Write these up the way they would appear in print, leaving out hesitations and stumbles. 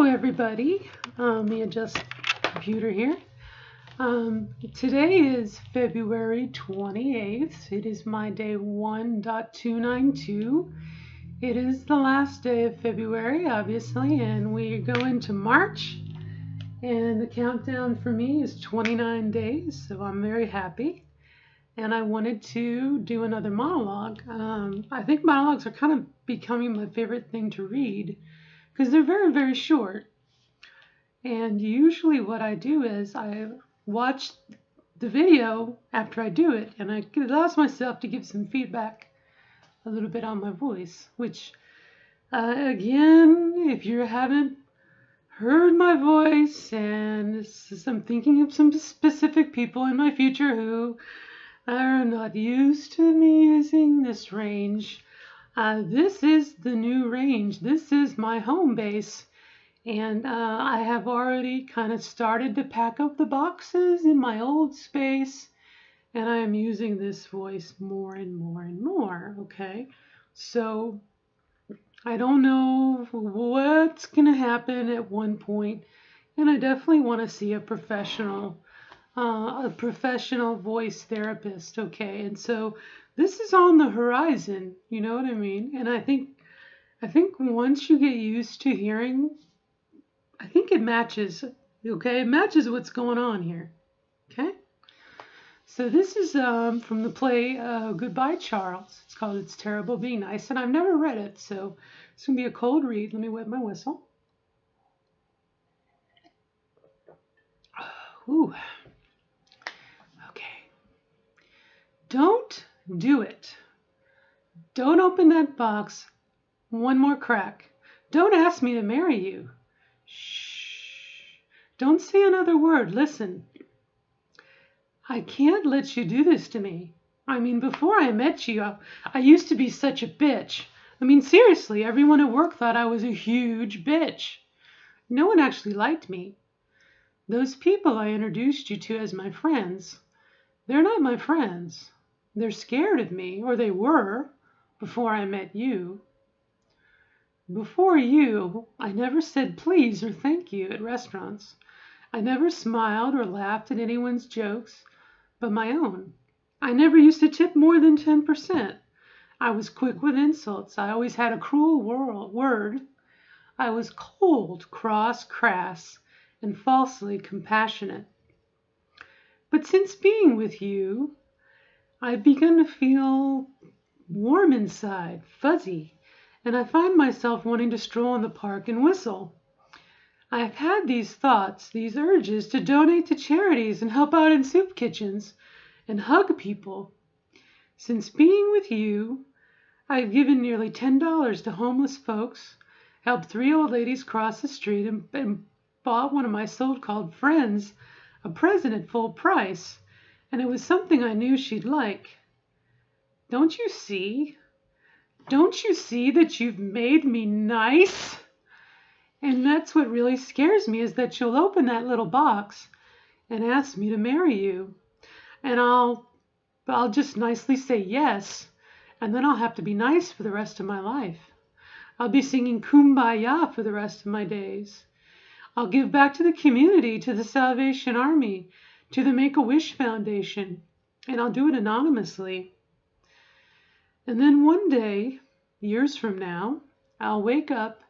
everybody. Let me adjust the computer here. Today is February 28th. It is my day 1.292. It is the last day of February, obviously, and we go into March. And the countdown for me is 29 days, so I'm very happy. And I wanted to do another monologue. I think monologues are kind of becoming my favorite thing to read because they're very, very short. And usually what I do is I watch the video after I do it, and I allows myself to give some feedback a little bit on my voice, which again, if you haven't heard my voice, and I'm thinking of some specific people in my future who are not used to me using this range. This is the new range. This is my home base. And I have already kind of started to pack up the boxes in my old space. And I am using this voice more and more and more, okay? So I don't know what's going to happen at one point. And I definitely want to see a professional voice therapist, okay? And so this is on the horizon, you know what I mean? And I think once you get used to hearing, I think it matches, okay? It matches what's going on here, okay? So this is from the play Goodbye, Charles. It's called It's Terrible Being Nice, and I've never read it, so it's going to be a cold read. Let me wet my whistle. Ooh. Okay. Don't do it. Don't open that box one more crack. Don't ask me to marry you. Shh. Don't say another word. Listen. I can't let you do this to me. I mean, before I met you, I used to be such a bitch. I mean, seriously, everyone at work thought I was a huge bitch. No one actually liked me. Those people I introduced you to as my friends, they're not my friends. They're scared of me, or they were, before I met you. Before you, I never said please or thank you at restaurants. I never smiled or laughed at anyone's jokes but my own. I never used to tip more than 10%. I was quick with insults. I always had a cruel word. I was cold, cross, crass, and falsely compassionate. But since being with you, I've begun to feel warm inside, fuzzy, and I find myself wanting to stroll in the park and whistle. I've had these thoughts, these urges to donate to charities and help out in soup kitchens and hug people. Since being with you, I've given nearly $10 to homeless folks, helped 3 old ladies cross the street, and bought one of my so-called friends a present at full price, and it was something I knew she'd like. Don't you see? Don't you see that you've made me nice? And that's what really scares me, is that you'll open that little box and ask me to marry you. And I'll just nicely say yes, and then I'll have to be nice for the rest of my life. I'll be singing Kumbaya for the rest of my days. I'll give back to the community, to the Salvation Army, to the Make-A-Wish Foundation, and I'll do it anonymously. And then one day, years from now, I'll wake up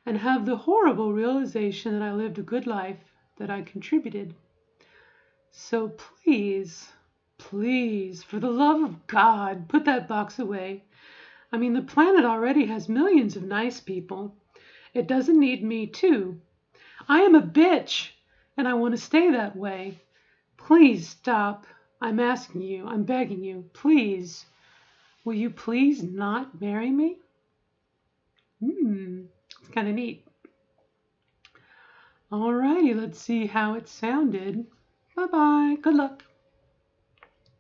and have the horrible realization that I lived a good life, that I contributed. So please, please, for the love of God, put that box away. I mean, the planet already has millions of nice people. It doesn't need me too. I am a bitch, and I want to stay that way. Please stop. I'm asking you, I'm begging you, please. Will you please not marry me? It's kind of neat. Alrighty, let's see how it sounded. Bye-bye. Good luck.